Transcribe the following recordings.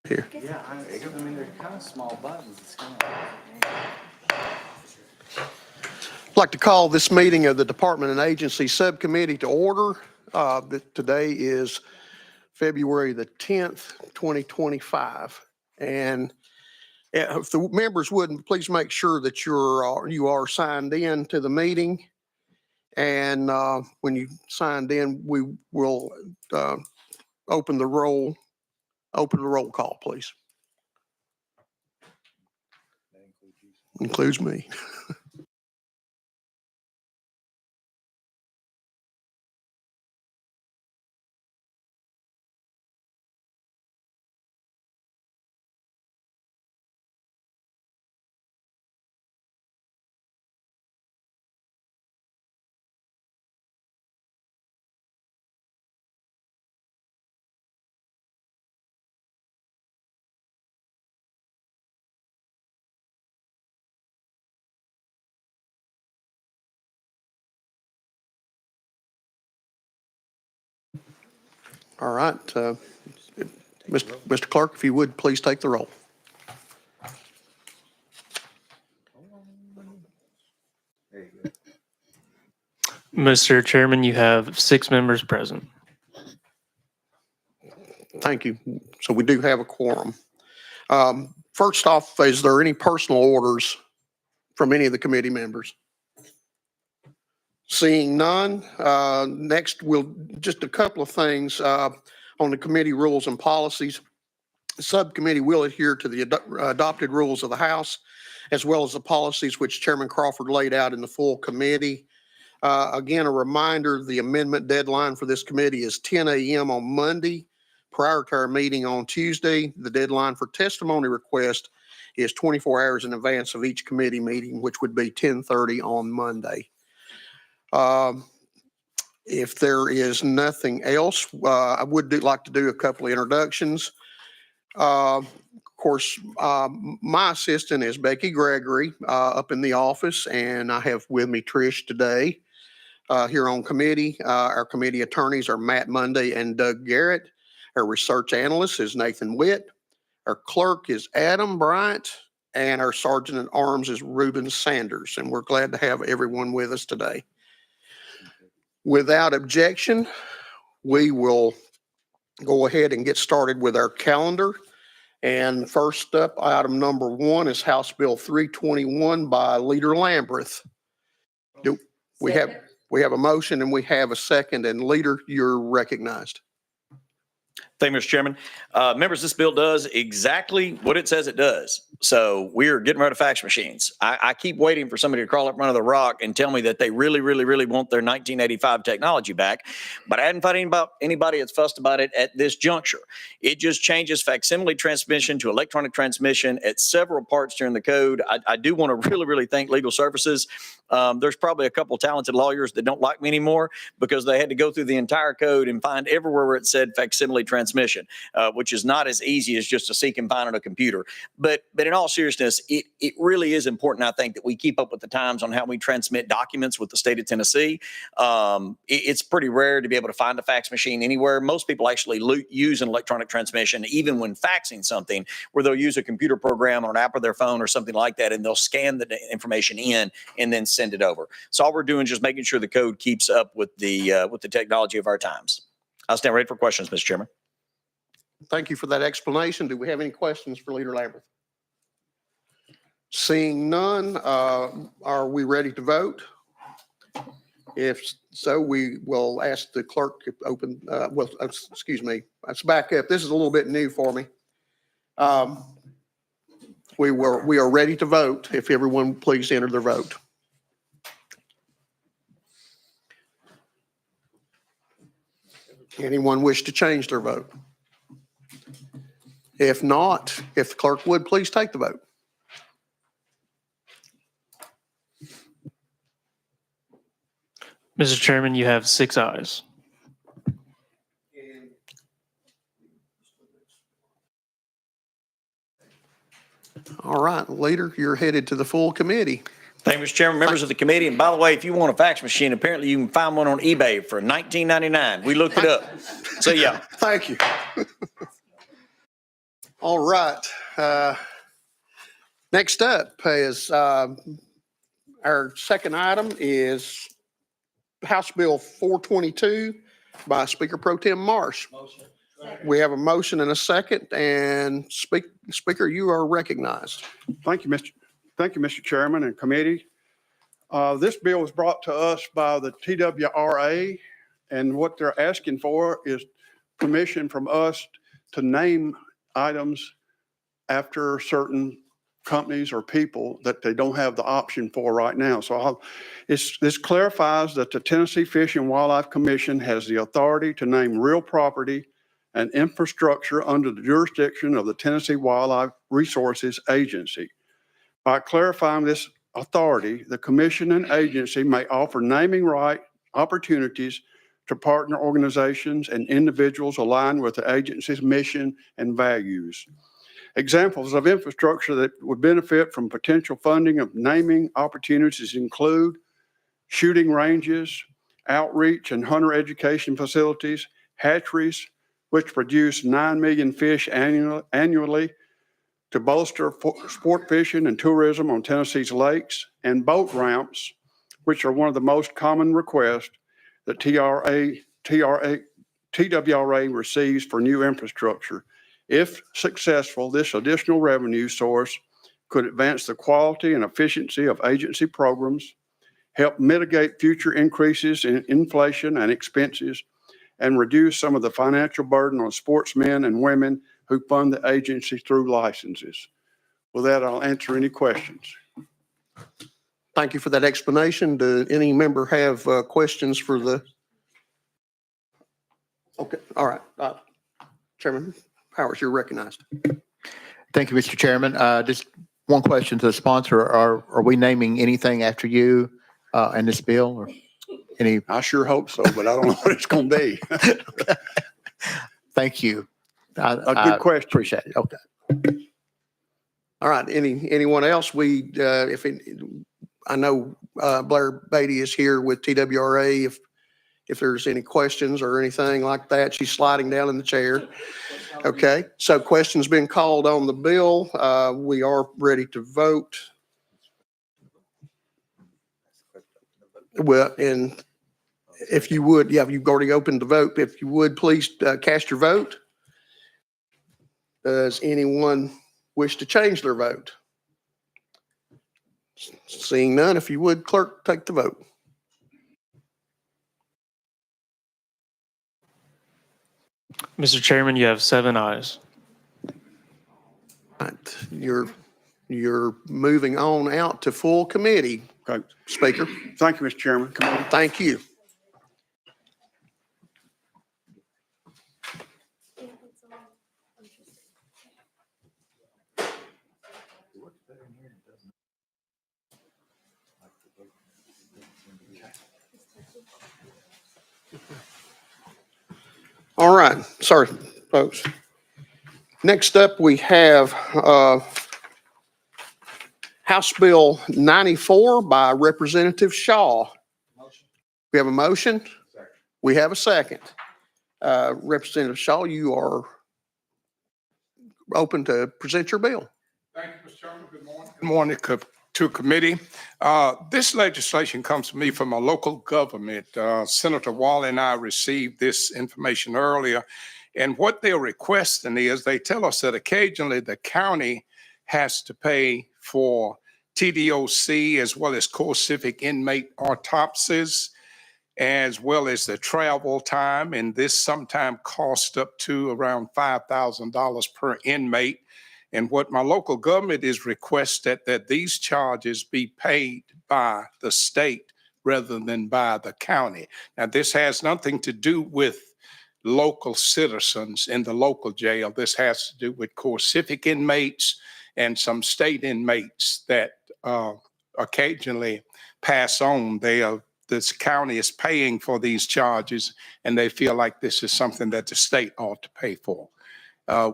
here. Yeah, I mean, they're kind of small buttons. It's kind of. I'd like to call this meeting of the Department and Agency Subcommittee to order. Today is February the 10th, 2025. And if the members would, please make sure that you are signed in to the meeting. And when you signed in, we will open the roll call, please. Includes me. All right. Mr. Clerk, if you would, please take the roll. Mr. Chairman, you have 6 members present. Thank you. So we do have a quorum. First off, is there any personal orders from any of the committee members? Seeing none, next we'll just a couple of things on the committee rules and policies. The subcommittee will adhere to the adopted rules of the House, as well as the policies which Chairman Crawford laid out in the full committee. Again, a reminder, the amendment deadline for this committee is 10 a.m. on Monday, prior to our meeting on Tuesday. The deadline for testimony request is 24 hours in advance of each committee meeting, which would be 10:30 on Monday. If there is nothing else, I would like to do a couple of introductions. Of course, my assistant is Becky Gregory up in the office, and I have with me Trish today here on committee. Our committee attorneys are Matt Monday and Doug Garrett. Our research analyst is Nathan Witt. Our clerk is Adam Bryant, and our sergeant at arms is Reuben Sanders. And we're glad to have everyone with us today. Without objection, we will go ahead and get started with our calendar. And first up, item number 1 is House Bill 321 by Leader Lamberth. We have a motion and we have a second, and Leader, you're recognized. Thank you, Mr. Chairman. Members, this bill does exactly what it says it does. So we're getting rid of fax machines. I keep waiting for somebody to crawl up in front of the rock and tell me that they really, really, really want their 1985 technology back. But I hadn't found anybody that's fussed about it at this juncture. It just changes facsimile transmission to electronic transmission at several parts during the code. I do want to really, really thank Legal Services. There's probably a couple talented lawyers that don't like me anymore because they had to go through the entire code and find everywhere where it said facsimile transmission, which is not as easy as just to seek and find on a computer. But in all seriousness, it really is important, I think, that we keep up with the times on how we transmit documents with the state of Tennessee. It's pretty rare to be able to find a fax machine anywhere. Most people actually use an electronic transmission, even when faxing something, where they'll use a computer program or an app on their phone or something like that, and they'll scan the information in and then send it over. So all we're doing is just making sure the code keeps up with the technology of our times. I'll stand ready for questions, Mr. Chairman. Thank you for that explanation. Do we have any questions for Leader Lamberth? Seeing none, are we ready to vote? If so, we will ask the clerk to open, excuse me, let's back up. This is a little bit new for me. We are ready to vote. If everyone please enter their vote. Anyone wish to change their vote? If not, if the clerk would please take the vote. Mr. Chairman, you have 6 ayes. All right, Leader, you're headed to the full committee. Thank you, Mr. Chairman, members of the committee. And by the way, if you want a fax machine, apparently you can find one on eBay for $19.99. We looked it up. So yeah. Thank you. All right. Next up is our second item is House Bill 422 by Speaker Pro Tem Marsh. We have a motion and a second, and Speaker, you are recognized. Thank you, Mr. Chairman and committee. This bill was brought to us by the TWRA, and what they're asking for is permission from us to name items after certain companies or people that they don't have the option for right now. So this clarifies that the Tennessee Fish and Wildlife Commission has the authority to name real property and infrastructure under the jurisdiction of the Tennessee Wildlife Resources Agency. By clarifying this authority, the commission and agency may offer naming right opportunities to partner organizations and individuals aligned with the agency's mission and values. Examples of infrastructure that would benefit from potential funding of naming opportunities include shooting ranges, outreach and hunter education facilities, hatcheries, which produce 9 million fish annually to bolster sport fishing and tourism on Tennessee's lakes, and boat ramps, which are one of the most common requests that TWRA receives for new infrastructure. If successful, this additional revenue source could advance the quality and efficiency of agency programs, help mitigate future increases in inflation and expenses, and reduce some of the financial burden on sportsmen and women who fund the agency through licenses. With that, I'll answer any questions. Thank you for that explanation. Do any member have questions for the? Okay, all right. Chairman Powers, you're recognized. Thank you, Mr. Chairman. Just one question to the sponsor. Are we naming anything after you in this bill or any? I sure hope so, but I don't know what it's going to be. Thank you. A good question. Appreciate it. Okay. All right. Anyone else? I know Blair Beatty is here with TWRA. If there's any questions or anything like that, she's sliding down in the chair. Okay. So questions been called on the bill. We are ready to vote. Well, and if you would, yeah, you've already opened the vote. If you would, please cast your vote. Does anyone wish to change their vote? Seeing none, if you would, clerk, take the vote. Mr. Chairman, you have 7 ayes. Right. You're moving on out to full committee, Okay. Speaker. Thank you, Mr. Chairman. Committee. Thank you. All right. Sorry, folks. Next up, we have House Bill 94 by Representative Shaw. We have a motion. We have a second. Representative Shaw, you are open to present your bill. Thank you, Mr. Chairman. Good morning. Good morning to committee. This legislation comes to me from a local government. Senator Wall and I received this information earlier. And what they're requesting is they tell us that occasionally the county has to pay for TDOC as well as core civic inmate autopsies, as well as the travel time. And this sometimes costs up to around $5,000 per inmate. And what my local government is requested that these charges be paid by the state rather than by the county. Now, this has nothing to do with local citizens in the local jail. This has to do with core civic inmates and some state inmates that occasionally pass on. This county is paying for these charges, and they feel like this is something that the state ought to pay for.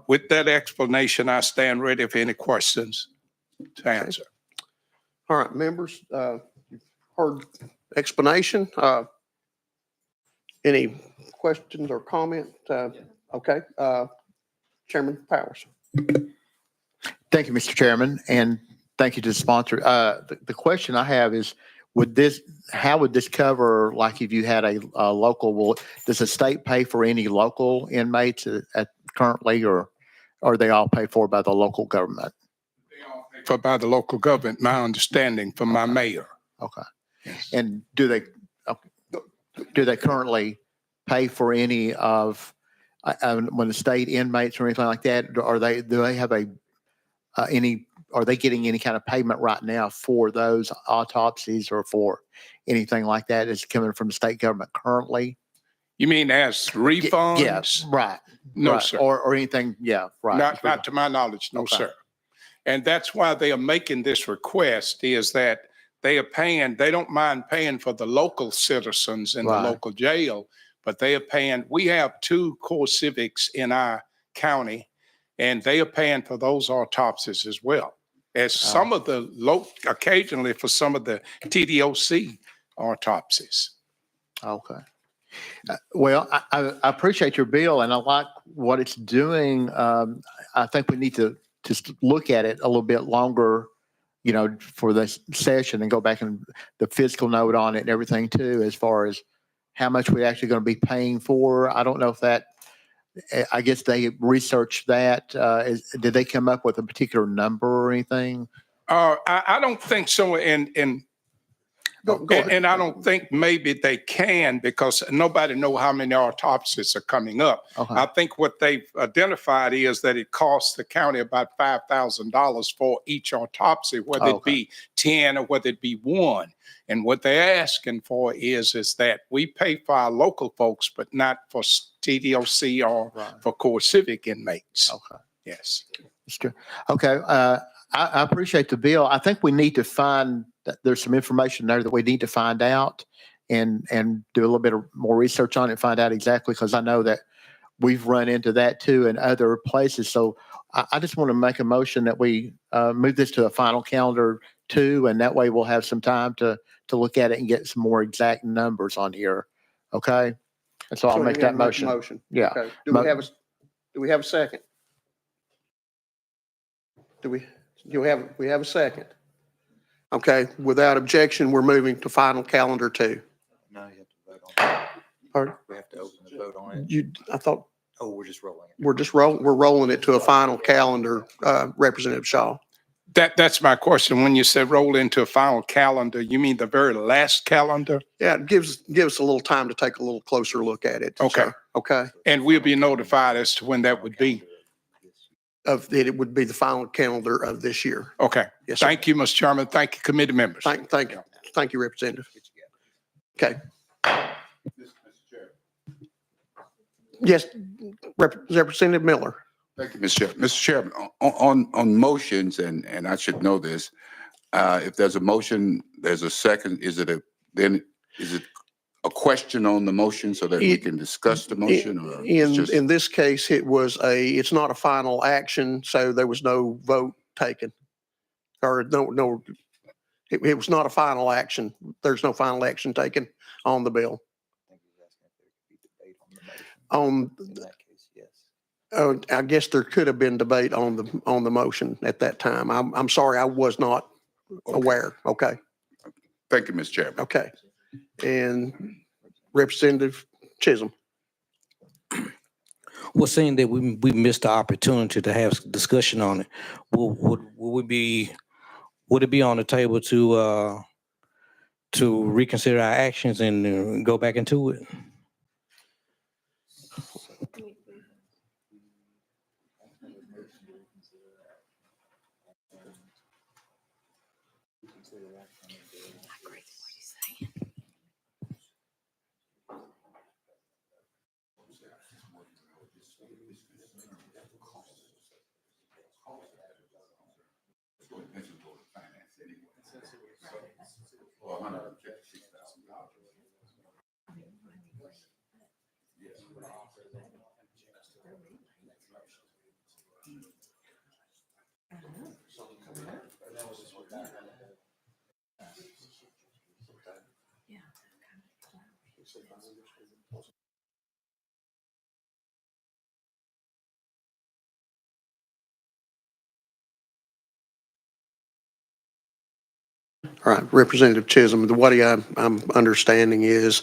With that explanation, I stand ready for any questions to answer. All right, members, you've heard explanation. Any questions or comment? Okay, Chairman Powers. Thank you, Mr. Chairman, and thank you to the sponsor. The question I have is, how would this cover, like if you had a local, does the state pay for any local inmates currently, or are they all paid for by the local government? For by the local government, my understanding from my mayor. Okay. And do they currently pay for any of, when the state inmates or anything like that, do they have are they getting any kind of payment right now for those autopsies or for anything like that is coming from the state government currently? You mean as refunds? Yes, right. No, right. sir. Or anything, yeah, right. Not to my knowledge, no, Okay. sir. And that's why they are making this request, is that they don't mind paying for the local citizens in the Right. local jail, but they are paying, we have 2 core civics in our county, and they are paying for those autopsies as well. As some of the occasionally for some of the TDOC autopsies. Okay. Well, I appreciate your bill and I like what it's doing. I think we need to just look at it a little bit longer, for this session and go back and the fiscal note on it and everything too, as far as how much we're actually going to be paying for. I don't know if I guess they researched that. Did they come up with a particular number or anything? I don't think so. Go ahead. And I don't think maybe they can, because nobody know how many autopsies are coming up. Okay. I think what they've identified is that it costs the county about $5,000 for each autopsy, whether it be 10 or whether it be 1. And what they're asking for is that we pay for our local folks, but not for TDOC or for core civic inmates. Okay. Yes. Okay. I appreciate the bill. I think we need to find that there's some information there that we need to find out and do a little bit of more research on it, find out exactly, because I know that we've run into that too in other places. So I just want to make a motion that we move this to a final calendar too, and that way we'll have some time to look at it and get some more exact numbers on here. Okay. And so I'll So make again, that motion. Yeah. Okay. Do we have a second? We have a second? Okay, without objection, we're moving to final calendar 2. No, you have to vote on it. Pardon? We have to open the vote on it. I thought Oh, we're just rolling it. we're rolling it to a final calendar, Representative Shaw. That's my question. When you said roll into a final calendar, you mean the very last calendar? Yeah, it gives us a little time to take a little closer look at it. Okay. sir. Okay. And we'll be notified as to when that would be. It would be the final calendar of this year. Okay. Yes, sir. Thank you, Mr. Chairman. Thank you, committee members. Thank you, Representative. Okay. Yes, Representative Miller. Thank you, Mr. Chairman. Mr. Chairman, on motions, and I should know this, if there's a motion, there's a second, is it a question on the motion so that we can discuss the motion? Or it's just- In this case, it's not a final action, so there was no vote taken. Or no, it was not a final action. There's no final action taken on the bill. In that case, yes. I guess there could have been debate on the motion at that time. I'm sorry, I was not aware. Okay, Thank you, Mr. Chairman. okay. And Representative Chisholm. Well, seeing that we missed the opportunity to have discussion on it, would it be on the table to reconsider our actions and go back into it? All right, Representative Chisholm, the way I'm understanding is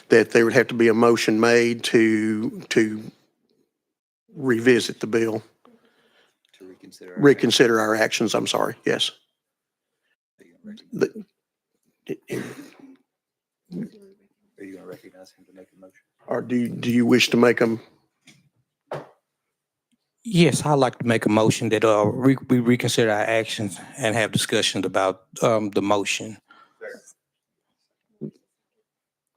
that there would have to be a motion made to revisit the bill, To reconsider. reconsider our actions, I'm sorry, yes. Are you going to recognize him to make a motion? Or do you wish to make them? Yes, I'd like to make a motion that we reconsider our actions and have discussions about the motion.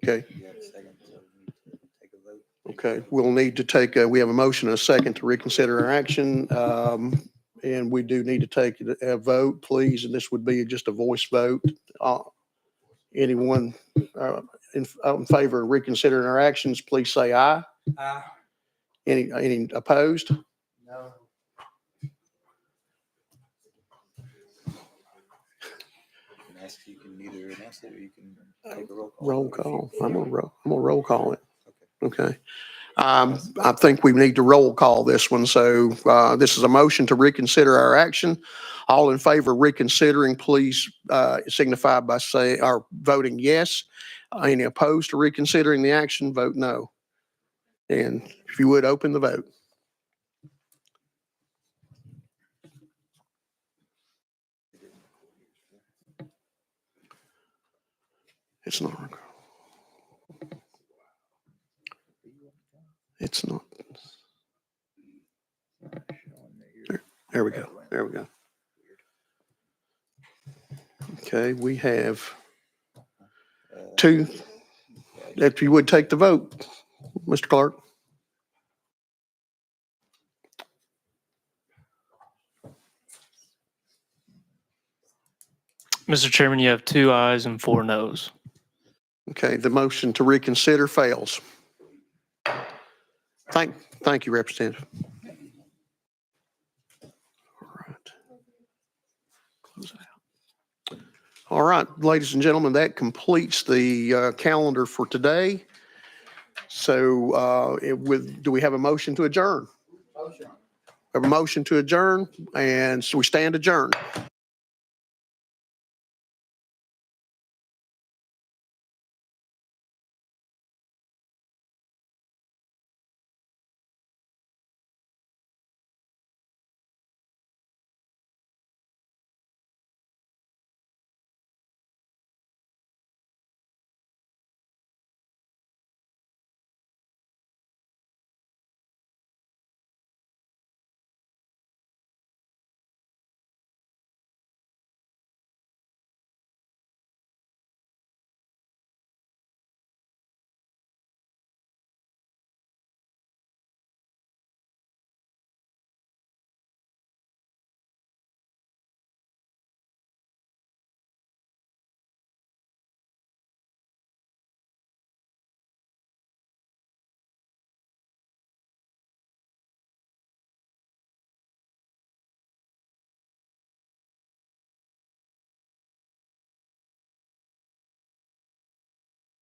Okay, You have a second, so we need to take a vote. okay. We'll need to take, we have a motion and a second to reconsider our action. And we do need to take a vote, please, and this would be just a voice vote. Anyone in favor of reconsidering our actions, please say aye. Aye. Any opposed? No. You can either announce it or you can take a roll call. Roll call. I'm gonna roll call it. Okay. I think we need to roll call this one. So this is a motion to reconsider our action. All in favor of reconsidering, please signify by saying or voting yes. Any opposed to reconsidering the action, vote no. And if you would, open the vote. It's not. It's not. There we go. There we go. Okay, we have two. If you would take the vote, Mr. Clark. Mr. Chairman, you have 2 ayes and 4 noes. Okay, the motion to reconsider fails. Thank you, Representative. All right. Close it out. All right, ladies and gentlemen, that completes the calendar for today. So do we have a motion to adjourn? Motion. A motion to adjourn, and so we stand adjourned.